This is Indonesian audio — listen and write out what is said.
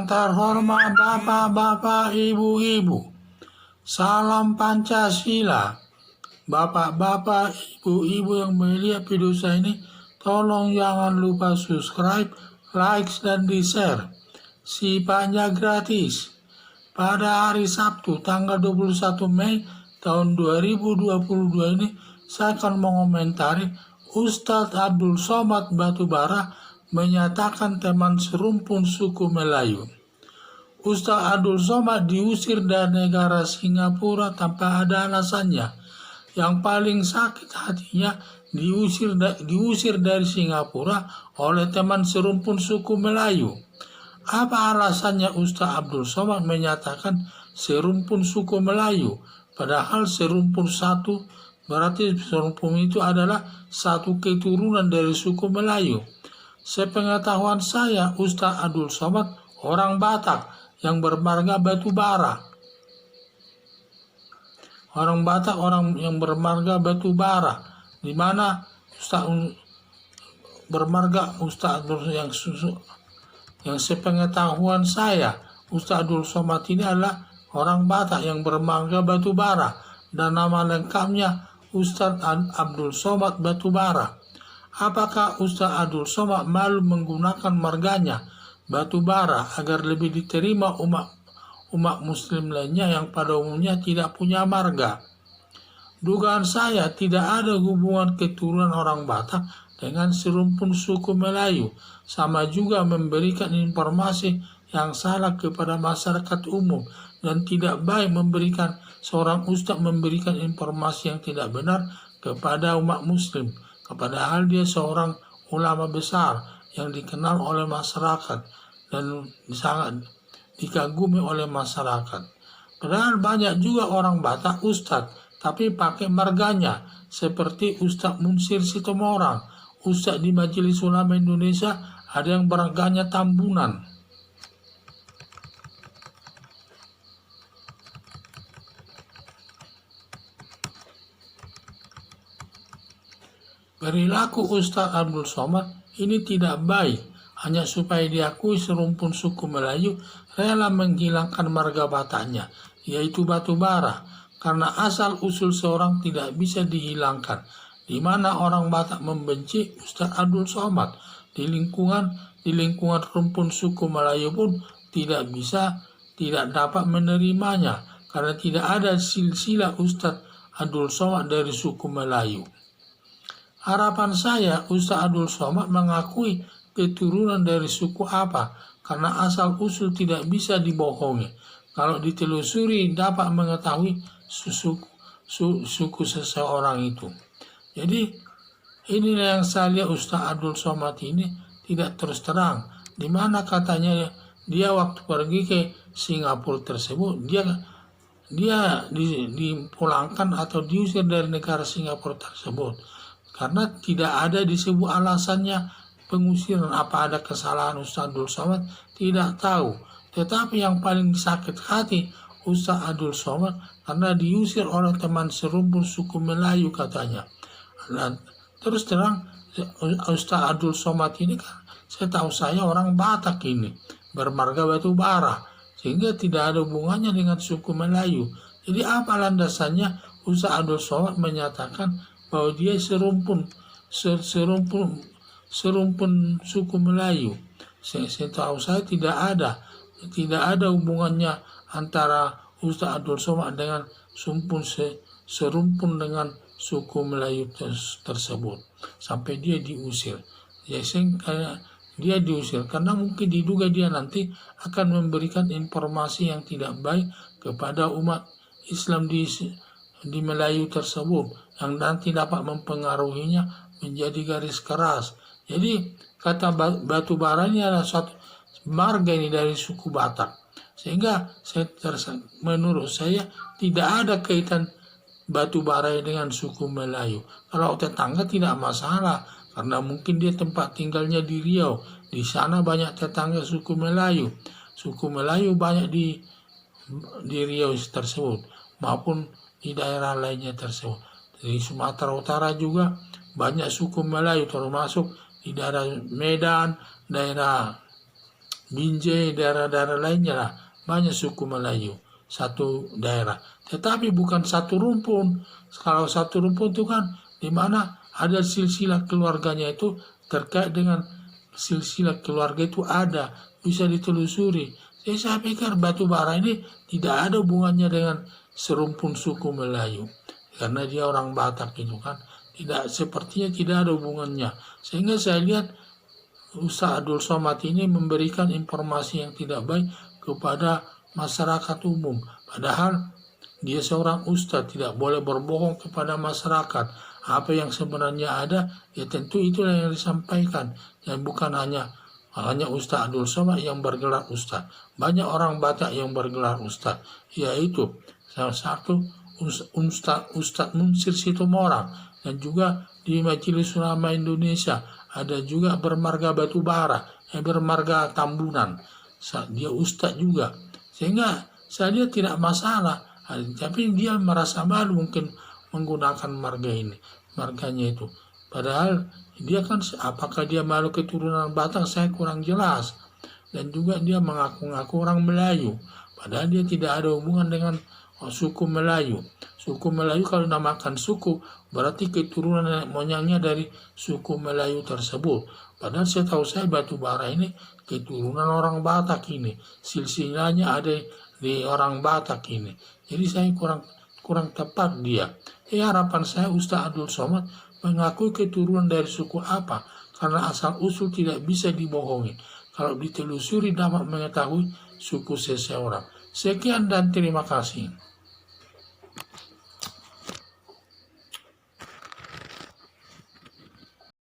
Yang terhormat Bapak-bapak, Ibu-ibu, salam Pancasila. Bapak-bapak, Ibu-ibu yang melihat video saya ini, tolong jangan lupa subscribe, like, dan di-share. Sifatnya gratis. Pada hari Sabtu tanggal 21 Mei tahun 2022 ini, saya akan mengomentari Ustadz Abdul Somad Batubara menyatakan teman serumpun suku Melayu. Ustadz Abdul Somad diusir dari negara Singapura tanpa ada alasannya. Yang paling sakit hatinya diusir dari Singapura oleh teman serumpun suku Melayu. Apa alasannya Ustadz Abdul Somad menyatakan serumpun suku Melayu? Padahal serumpun satu, berarti serumpun itu adalah satu keturunan dari suku Melayu. Sepengetahuan saya, Ustadz Abdul Somad orang Batak yang bermarga Batubara. Orang Batak, orang yang bermarga Batubara, di mana Ustadz bermarga Ustadz yang sepengetahuan saya, Ustadz Abdul Somad ini adalah orang Batak yang bermarga Batubara dan nama lengkapnya Ustadz Abdul Somad Batubara. Apakah Ustadz Abdul Somad malu menggunakan marganya Batubara agar lebih diterima umat muslim lainnya yang pada umumnya tidak punya marga? Dugaan saya tidak ada hubungan keturunan orang Batak dengan serumpun suku Melayu, sama juga memberikan informasi yang salah kepada masyarakat umum dan tidak baik memberikan seorang ustadz memberikan informasi yang tidak benar kepada umat muslim. Padahal dia seorang ulama besar yang dikenal oleh masyarakat dan sangat dikagumi oleh masyarakat. Padahal banyak juga orang Batak ustadz tapi pakai marganya seperti Ustadz Munsir Sitomorang, ustadz di Majelis Ulama Indonesia ada yang marganya Tambunan. Perilaku Ustadz Abdul Somad ini tidak baik, hanya supaya diakui serumpun suku Melayu rela menghilangkan marga Bataknya, yaitu Batubara, karena asal-usul seorang tidak bisa dihilangkan, di mana orang Batak membenci Ustadz Abdul Somad. Di lingkungan rumpun suku Melayu pun tidak dapat menerimanya, karena tidak ada silsilah Ustadz Abdul Somad dari suku Melayu. Harapan saya Ustadz Abdul Somad mengakui keturunan dari suku apa, karena asal-usul tidak bisa dibohongi. Kalau ditelusuri dapat mengetahui suku seseorang itu. Jadi inilah yang saya lihat Ustadz Abdul Somad ini tidak terus terang. Di mana katanya dia waktu pergi ke Singapura tersebut, dia dipulangkan atau diusir dari negara Singapura tersebut. Karena tidak ada disebut alasannya pengusiran. Apa ada kesalahan Ustadz Abdul Somad? Tidak tahu. Tetapi yang paling sakit hati Ustadz Abdul Somad karena diusir oleh teman serumpun suku Melayu katanya. Dan terus terang Ustadz Abdul Somad ini kan setahu saya orang Batak ini bermarga Batubara, sehingga tidak ada hubungannya dengan suku Melayu. Jadi apa landasannya Ustadz Abdul Somad menyatakan bahwa dia serumpun suku Melayu? Setahu saya tidak ada hubungannya antara Ustadz Abdul Somad dengan serumpun dengan suku Melayu tersebut sampai dia diusir. Dia diusir karena mungkin diduga dia nanti akan memberikan informasi yang tidak baik kepada umat Islam di Melayu tersebut, yang nanti dapat mempengaruhinya menjadi garis keras. Jadi kata Batubara ini adalah suatu marga ini dari suku Batak, sehingga menurut saya tidak ada kaitan Batubara dengan suku Melayu. Kalau tetangga tidak masalah, karena mungkin dia tempat tinggalnya di Riau, di sana banyak tetangga suku Melayu. Suku Melayu banyak di Riau tersebut maupun di daerah lainnya tersebut. Di Sumatera Utara juga banyak suku Melayu, termasuk di daerah Medan, daerah Binjai, daerah-daerah lainnya lah, banyak suku Melayu, satu daerah. Tetapi bukan satu rumpun. Kalau satu rumpun itu kan di mana ada silsilah keluarganya itu terkait dengan silsilah keluarga itu ada, bisa ditelusuri. Jadi saya pikir batu bara ini tidak ada hubungannya dengan serumpun suku Melayu. Karena dia orang Batak itu kan, sepertinya tidak ada hubungannya. Sehingga saya lihat Ustaz Abdul Somad ini memberikan informasi yang tidak baik kepada masyarakat umum. Padahal dia seorang ustadz, tidak boleh berbohong kepada masyarakat. Apa yang sebenarnya ada, ya tentu itulah yang disampaikan. Dan bukan hanya Ustaz Abdul Somad yang bergelar ustadz. Banyak orang Batak yang bergelar ustadz. Yaitu salah satu Ustadz Munsir Situmorang. Dan juga di Majelis Ulama Indonesia ada juga bermarga Batubara, bermarga Tambunan. Dia ustadz juga. Sehingga saya lihat tidak masalah. Tapi dia merasa malu mungkin menggunakan marganya itu. Padahal dia kan, apakah dia malu keturunan Batak, saya kurang jelas. Dan juga dia mengaku-ngaku orang Melayu. Padahal dia tidak ada hubungan dengan suku Melayu. Suku Melayu kalau namakan suku, berarti keturunan nenek moyangnya dari suku Melayu tersebut. Padahal setahu saya Batubara ini keturunan orang Batak ini. Silsilahnya ada di orang Batak ini. Jadi saya kurang tepat dia. Harapan saya Ustaz Abdul Somad mengakui keturunan dari suku apa. Karena asal usul tidak bisa dibohongi. Kalau ditelusuri dapat mengetahui suku seseorang. Sekian dan terima kasih.